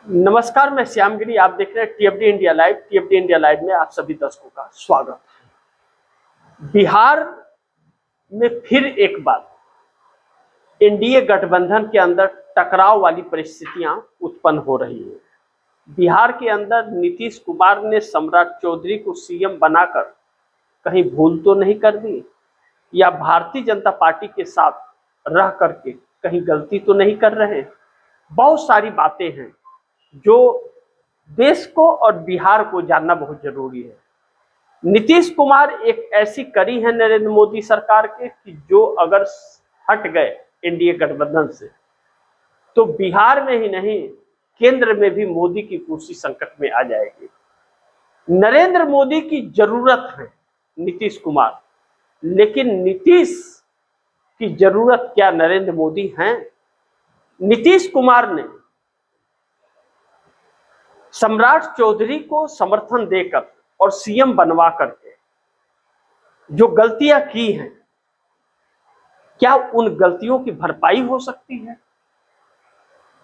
नमस्कार, मैं श्यामगिरी। आप देख रहे हैं टीएफडी इंडिया लाइव। टीएफडी इंडिया लाइव में आप सभी दर्शकों का स्वागत है। बिहार में फिर एक बार एनडीए गठबंधन के अंदर टकराव वाली परिस्थितियां उत्पन्न हो रही हैं। बिहार के अंदर नीतीश कुमार ने सम्राट चौधरी को सीएम बनाकर कहीं भूल तो नहीं कर दी, या भारतीय जनता पार्टी के साथ रह करके कहीं गलती तो नहीं कर रहे। बहुत सारी बातें हैं जो देश को और बिहार को जानना बहुत जरूरी है। नीतीश कुमार एक ऐसी कड़ी है नरेंद्र मोदी सरकार के कि जो अगर हट गए एनडीए गठबंधन से तो बिहार में ही नहीं, केंद्र में भी मोदी की कुर्सी संकट में आ जाएगी। नरेंद्र मोदी की जरूरत है नीतीश कुमार, लेकिन नीतीश की जरूरत क्या नरेंद्र मोदी हैं? नीतीश कुमार ने सम्राट चौधरी को समर्थन देकर और सीएम बनवा करके जो गलतियां की हैं, क्या उन गलतियों की भरपाई हो सकती है?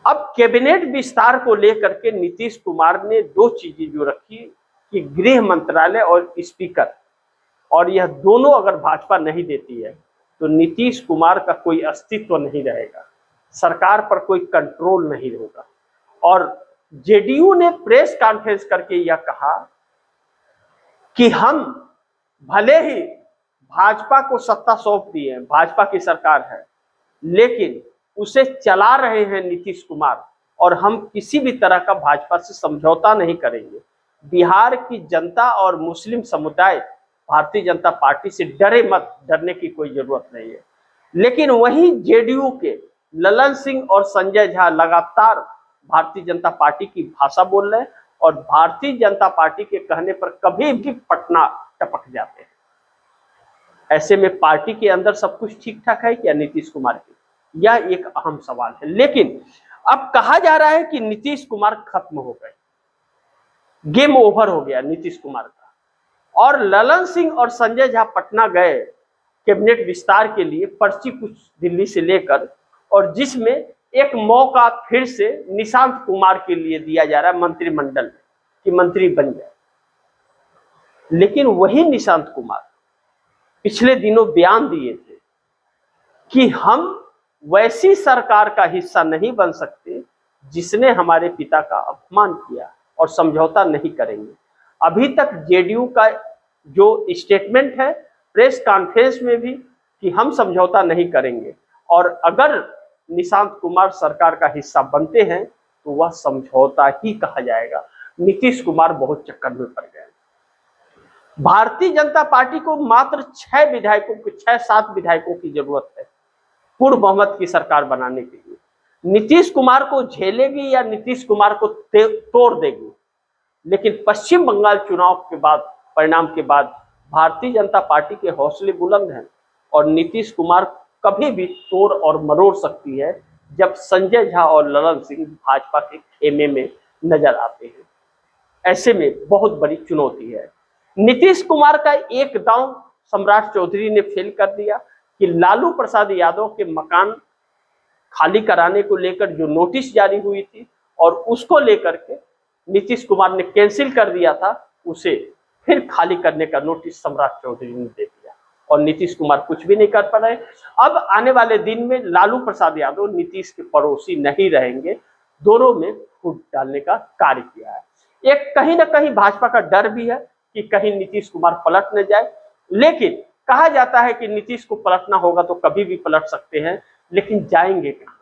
अब कैबिनेट विस्तार को लेकर के नीतीश कुमार ने दो चीजें जो रखी कि गृह मंत्रालय और स्पीकर, और यह दोनों अगर भाजपा नहीं देती है तो नीतीश कुमार का कोई अस्तित्व नहीं रहेगा, सरकार पर कोई कंट्रोल नहीं होगा। और जेडीयू ने प्रेस कॉन्फ्रेंस करके यह कहा कि हम भले ही भाजपा को सत्ता सौंप दी है, भाजपा की सरकार है, लेकिन उसे चला रहे हैं नीतीश कुमार, और हम किसी भी तरह का भाजपा से समझौता नहीं करेंगे। बिहार की जनता और मुस्लिम समुदाय भारतीय जनता पार्टी से डरे मत, डरने की कोई जरूरत नहीं है। लेकिन वहीं जेडीयू के ललन सिंह और संजय झा लगातार भारतीय जनता पार्टी की भाषा बोल रहे हैं और भारतीय जनता पार्टी के कहने पर कभी भी पटना टपक जाते हैं। ऐसे में पार्टी के अंदर सब कुछ ठीक ठाक है क्या नीतीश कुमार की? यह एक अहम सवाल है। लेकिन अब कहा जा रहा है कि नीतीश कुमार खत्म हो गए, गेम ओवर हो गया नीतीश कुमार का, और ललन सिंह और संजय झा पटना गए कैबिनेट विस्तार के लिए, पर्ची कुछ दिल्ली से लेकर, और जिसमें एक मौका फिर से निशांत कुमार के लिए दिया जा रहा है मंत्रिमंडल में कि मंत्री बन जाए। लेकिन वही निशांत कुमार पिछले दिनों बयान दिए थे कि हम वैसी सरकार का हिस्सा नहीं बन सकते जिसने हमारे पिता का अपमान किया, और समझौता नहीं करेंगे। अभी तक जेडीयू का जो स्टेटमेंट है प्रेस कॉन्फ्रेंस में भी कि हम समझौता नहीं करेंगे, और अगर निशांत कुमार सरकार का हिस्सा बनते हैं तो वह समझौता ही कहा जाएगा। नीतीश कुमार बहुत चक्कर में पड़ गए। भारतीय जनता पार्टी को मात्र 6-7 विधायकों की जरूरत है पूर्ण बहुमत की सरकार बनाने के लिए। नीतीश कुमार को झेलेगी या नीतीश कुमार को तोड़ देगी? लेकिन पश्चिम बंगाल चुनाव के बाद, परिणाम के बाद भारतीय जनता पार्टी के हौसले बुलंद हैं, और नीतीश कुमार कभी भी तोड़ और मरोड़ सकती है जब संजय झा और ललन सिंह भाजपा के खेमे में नजर आते हैं। ऐसे में बहुत बड़ी चुनौती है। नीतीश कुमार का एक दांव सम्राट चौधरी ने फेल कर दिया कि लालू प्रसाद यादव के मकान खाली कराने को लेकर जो नोटिस जारी हुई थी और उसको लेकर के नीतीश कुमार ने कैंसिल कर दिया था, उसे फिर खाली करने का नोटिस सम्राट चौधरी ने दे दिया, और नीतीश कुमार कुछ भी नहीं कर पा रहे। अब आने वाले दिन में लालू प्रसाद यादव नीतीश के पड़ोसी नहीं रहेंगे, दोनों में फूट डालने का कार्य किया है। एक कहीं ना कहीं भाजपा का डर भी है कि कहीं नीतीश कुमार पलट न जाए, लेकिन कहा जाता है कि नीतीश को पलटना होगा तो कभी भी पलट सकते हैं, लेकिन जाएंगे कहां?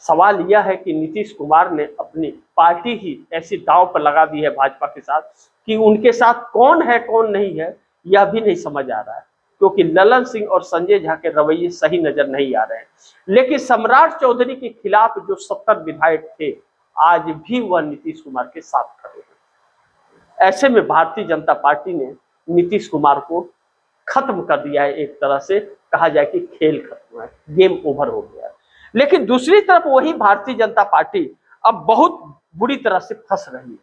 सवाल यह है कि नीतीश कुमार ने अपनी पार्टी ही ऐसी दांव पर लगा दी है भाजपा के साथ कि उनके साथ कौन है कौन नहीं है यह भी नहीं समझ आ रहा है, क्योंकि ललन सिंह और संजय झा के रवैये सही नजर नहीं आ रहे हैं। लेकिन सम्राट चौधरी के खिलाफ जो 70 विधायक थे, आज भी वह नीतीश कुमार के साथ खड़े हैं। ऐसे में भारतीय जनता पार्टी ने नीतीश कुमार को खत्म कर दिया है। एक तरह से कहा जाए कि खेल खत्म है, गेम ओवर हो गया है। लेकिन दूसरी तरफ वही भारतीय जनता पार्टी अब बहुत बुरी तरह से फंस रही है।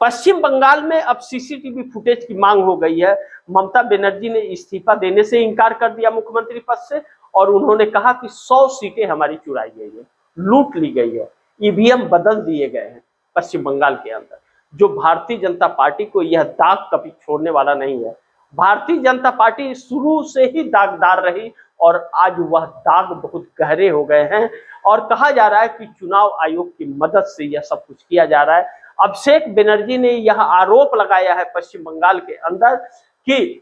पश्चिम बंगाल में अब सीसीटीवी फुटेज की मांग हो गई है। ममता बनर्जी ने इस्तीफा देने से इनकार कर दिया मुख्यमंत्री पद से, और उन्होंने कहा कि 100 सीटें हमारी चुराई गई है, लूट ली गई है। ईवीएम बदल दिए गए हैं पश्चिम बंगाल के अंदर, जो भारतीय जनता पार्टी को यह दाग कभी छोड़ने वाला नहीं है। भारतीय जनता पार्टी शुरू से ही दागदार रही और आज वह दाग बहुत गहरे हो गए हैं और कहा जा रहा है कि चुनाव आयोग की मदद से यह सब कुछ किया जा रहा है। अभिषेक बनर्जी ने यह आरोप लगाया है पश्चिम बंगाल के अंदर कि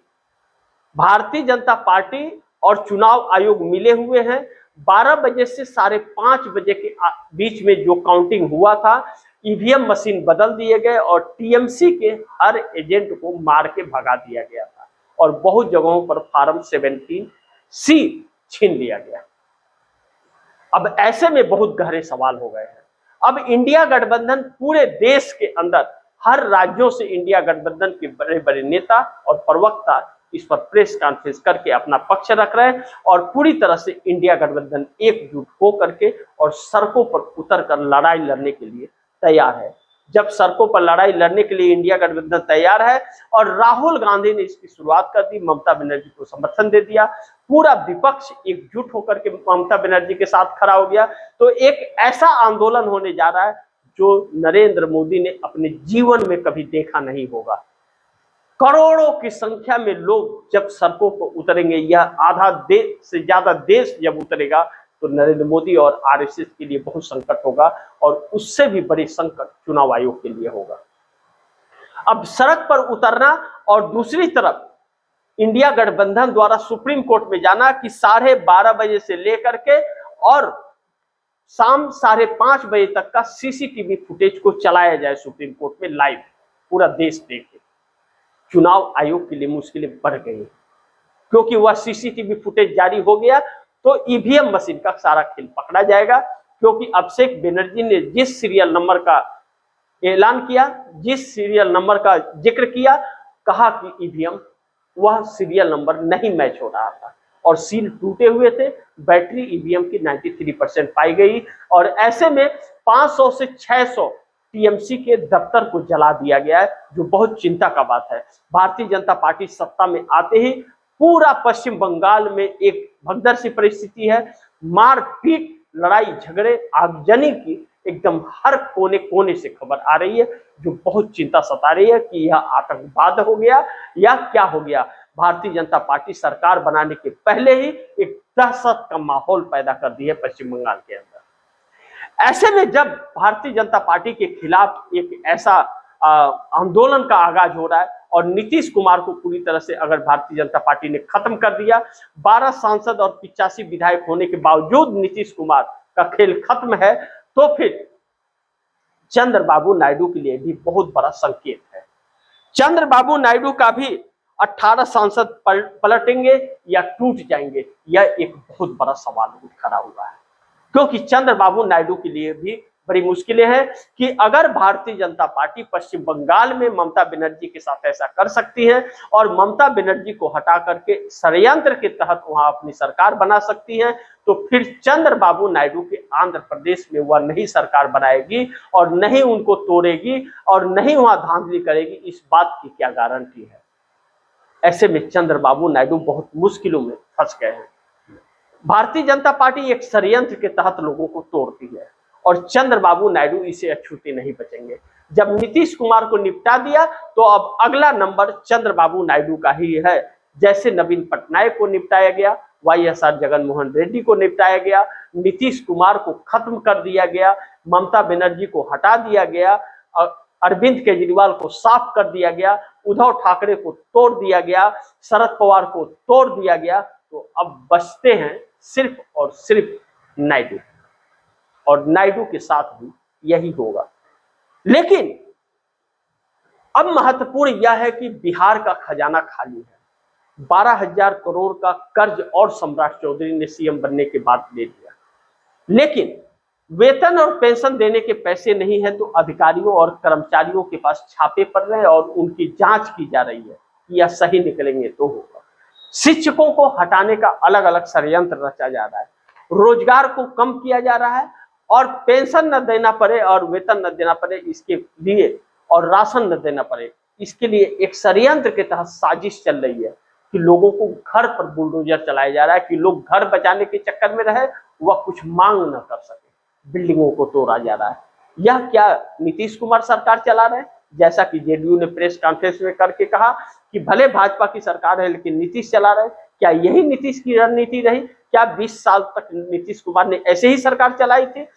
भारतीय जनता पार्टी और चुनाव आयोग मिले हुए हैं। 12 बजे से 5:30 बजे के बीच में जो काउंटिंग हुआ था, ईवीएम मशीन बदल दिए गए और टीएमसी के हर एजेंट को मार के भगा दिया गया था और बहुत जगहों पर फार्म 17C छीन लिया गया। अब ऐसे में बहुत गहरे सवाल हो गए हैं। अब इंडिया गठबंधन पूरे देश के अंदर हर राज्यों से इंडिया गठबंधन के बड़े बड़े नेता और प्रवक्ता इस पर प्रेस कॉन्फ्रेंस करके अपना पक्ष रख रहे हैं और पूरी तरह से इंडिया गठबंधन एकजुट हो करके और सड़कों पर उतर कर लड़ाई लड़ने के लिए तैयार है। जब सड़कों पर लड़ाई लड़ने के लिए इंडिया गठबंधन तैयार है और राहुल गांधी ने इसकी शुरुआत कर दी, ममता बनर्जी को समर्थन दे दिया, पूरा विपक्ष एकजुट होकर के ममता बनर्जी के साथ खड़ा हो गया, तो एक ऐसा आंदोलन होने जा रहा है जो नरेंद्र मोदी ने अपने जीवन में कभी देखा नहीं होगा। करोड़ों की संख्या में लोग जब सड़कों पर उतरेंगे, यह आधा देश से ज्यादा देश जब उतरेगा, तो नरेंद्र मोदी और आरएसएस के लिए बहुत संकट होगा और उससे भी बड़ी संकट चुनाव आयोग के लिए होगा। अब सड़क पर उतरना और दूसरी तरफ इंडिया गठबंधन द्वारा सुप्रीम कोर्ट में जाना कि 12:30 बजे से लेकर के और शाम 5:30 बजे तक का सीसीटीवी फुटेज को चलाया जाए सुप्रीम कोर्ट में लाइव, पूरा देश देखे। चुनाव आयोग के लिए मुश्किलें बढ़ गई क्योंकि वह सीसीटीवी फुटेज जारी हो गया तो ईवीएम मशीन का सारा खेल पकड़ा जाएगा, क्योंकि अभिषेक बनर्जी ने जिस सीरियल नंबर का ऐलान किया, जिस सीरियल नंबर का जिक्र किया, कहा कि ईवीएम वह सीरियल नंबर नहीं मैच हो रहा था और सील टूटे हुए थे। बैटरी ईवीएम की 93% पाई गई और ऐसे में 500 से 600 टीएमसी के दफ्तर को जला दिया गया है, जो बहुत चिंता का बात है। भारतीय जनता पार्टी सत्ता में आते ही पूरा पश्चिम बंगाल में एक भगदड़ सी परिस्थिति है, मारपीट, लड़ाई झगड़े, आगजनी की एकदम हर कोने कोने से खबर आ रही है, जो बहुत चिंता सता रही है कि यह आतंकवाद हो गया या क्या हो गया। भारतीय जनता पार्टी सरकार बनाने के पहले ही एक दहशत का माहौल पैदा कर दिया है पश्चिम बंगाल के अंदर। ऐसे में जब भारतीय जनता पार्टी के खिलाफ एक ऐसा आंदोलन का आगाज हो रहा है और नीतीश कुमार को पूरी तरह से अगर भारतीय जनता पार्टी ने खत्म कर दिया, 12 सांसद और 85 विधायक होने के बावजूद नीतीश कुमार का खेल खत्म है, तो फिर चंद्रबाबू नायडू के लिए भी बहुत बड़ा संकेत है। चंद्रबाबू नायडू का भी 18 सांसद पलटेंगे या टूट जाएंगे, यह एक बहुत बड़ा सवाल उठ खड़ा हुआ है, क्योंकि चंद्रबाबू नायडू के लिए भी बड़ी मुश्किलें हैं कि अगर भारतीय जनता पार्टी पश्चिम बंगाल में ममता बनर्जी के साथ ऐसा कर सकती है और ममता बनर्जी को हटा करके षड्यंत्र के तहत वहां अपनी सरकार बना सकती है, तो फिर चंद्रबाबू नायडू के आंध्र प्रदेश में वह नहीं सरकार बनाएगी और नहीं उनको तोड़ेगी और नहीं वहां धांधली करेगी, इस बात की क्या गारंटी है। ऐसे में चंद्रबाबू नायडू बहुत मुश्किलों में फंस गए हैं। भारतीय जनता पार्टी एक षड्यंत्र के तहत लोगों को तोड़ती है और चंद्रबाबू नायडू इसे अछूते नहीं बचेंगे। जब नीतीश कुमार को निपटा दिया तो अब अगला नंबर चंद्रबाबू नायडू का ही है। जैसे नवीन पटनायक को निपटाया गया, वाईएसआर जगनमोहन रेड्डी को निपटाया गया, नीतीश कुमार को खत्म कर दिया गया, ममता बनर्जी को हटा दिया गया, अरविंद केजरीवाल को साफ कर दिया गया, उद्धव ठाकरे को तोड़ दिया गया, शरद पवार को तोड़ दिया गया, तो अब बचते हैं सिर्फ और सिर्फ नायडू, और नायडू के साथ भी यही होगा। लेकिन अब महत्वपूर्ण यह है कि बिहार का खजाना खाली है। 12,000 करोड़ का कर्ज और सम्राट चौधरी ने सीएम बनने के बाद ले लिया, लेकिन वेतन और पेंशन देने के पैसे नहीं है, तो अधिकारियों और कर्मचारियों के पास छापे पड़ रहे हैं और उनकी जांच की जा रही है कि यह सही निकलेंगे तो होगा। शिक्षकों को हटाने का अलग अलग षड्यंत्र रचा जा रहा है, रोजगार को कम किया जा रहा है और पेंशन न देना पड़े और वेतन न देना पड़े इसके लिए, और राशन न देना पड़े इसके लिए एक षड्यंत्र के तहत साजिश चल रही है कि लोगों को घर पर बुलडोजर चलाया जा रहा है कि लोग घर बचाने के चक्कर में रहे, वह कुछ मांग न कर सके। बिल्डिंगों को तोड़ा जा रहा है। यह क्या नीतीश कुमार सरकार चला रहे हैं? जैसा कि जेडीयू ने प्रेस कॉन्फ्रेंस में करके कहा कि भले भाजपा की सरकार है लेकिन नीतीश चला रहे हैं। क्या यही नीतीश की रणनीति रही? क्या 20 साल तक नीतीश कुमार ने ऐसे ही सरकार चलाई थी?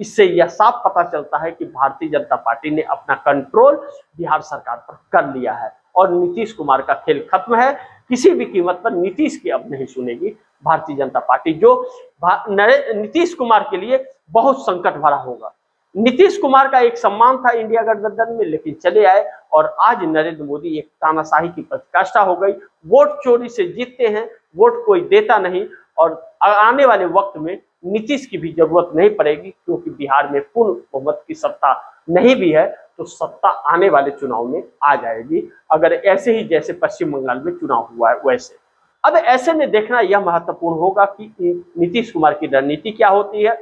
इससे यह साफ पता चलता है कि भारतीय जनता पार्टी ने अपना कंट्रोल बिहार सरकार पर कर लिया है और नीतीश कुमार का खेल खत्म है। किसी भी कीमत पर नीतीश की अब नहीं सुनेगी भारतीय जनता पार्टी, जो नीतीश कुमार के लिए बहुत संकट भरा होगा। नीतीश कुमार का एक सम्मान था इंडिया गठबंधन में, लेकिन चले आए और आज नरेंद्र मोदी एक तानाशाही की पराकाष्ठा हो गई। वोट चोरी से जीतते हैं, वोट कोई देता नहीं और आने वाले वक्त में नीतीश की भी जरूरत नहीं पड़ेगी, क्योंकि बिहार में पूर्ण बहुमत की सत्ता नहीं भी है तो सत्ता आने वाले चुनाव में आ जाएगी, अगर ऐसे ही जैसे पश्चिम बंगाल में चुनाव हुआ है वैसे। अब ऐसे में देखना यह महत्वपूर्ण होगा कि नीतीश कुमार की रणनीति क्या होती है।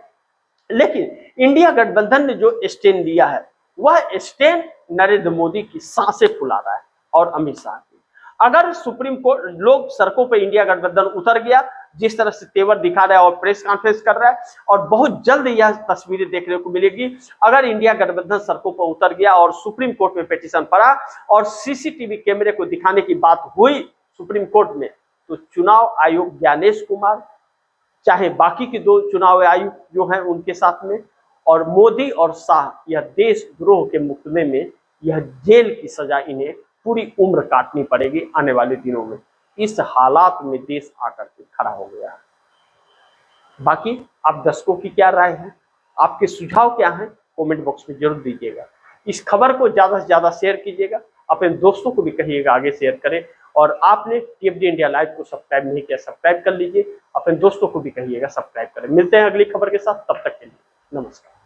लेकिन इंडिया गठबंधन ने जो स्टैंड लिया है वह स्टैंड नरेंद्र मोदी की सांसें फुला रहा है और अमित शाह की। अगर सुप्रीम कोर्ट लोग सड़कों पर इंडिया गठबंधन उतर गया, जिस तरह से तेवर दिखा रहा है और प्रेस कॉन्फ्रेंस कर रहा है, और बहुत जल्द यह तस्वीरें देखने को मिलेगी, अगर इंडिया गठबंधन सड़कों पर उतर गया और सुप्रीम कोर्ट में पिटीशन पड़ा और सीसीटीवी कैमरे को दिखाने की बात हुई सुप्रीम कोर्ट में, तो चुनाव आयोग ज्ञानेश कुमार, चाहे बाकी के दो चुनाव आयुक्त जो हैं उनके साथ में, और मोदी और शाह, यह देशद्रोह के मुकदमे में यह जेल की सजा इन्हें पूरी उम्र काटनी पड़ेगी आने वाले दिनों में। इस हालात में देश आकर के खड़ा हो गया है। बाकी आप दर्शकों की क्या राय है, आपके सुझाव क्या हैं, कमेंट बॉक्स में जरूर दीजिएगा। इस खबर को ज्यादा से ज्यादा शेयर कीजिएगा, अपने दोस्तों को भी कहिएगा आगे शेयर करें, और आपने टीएफडी इंडिया लाइव को सब्सक्राइब नहीं किया सब्सक्राइब कर लीजिए, अपने दोस्तों को भी कहिएगा सब्सक्राइब करें। मिलते हैं अगली खबर के साथ, तब तक के लिए नमस्कार।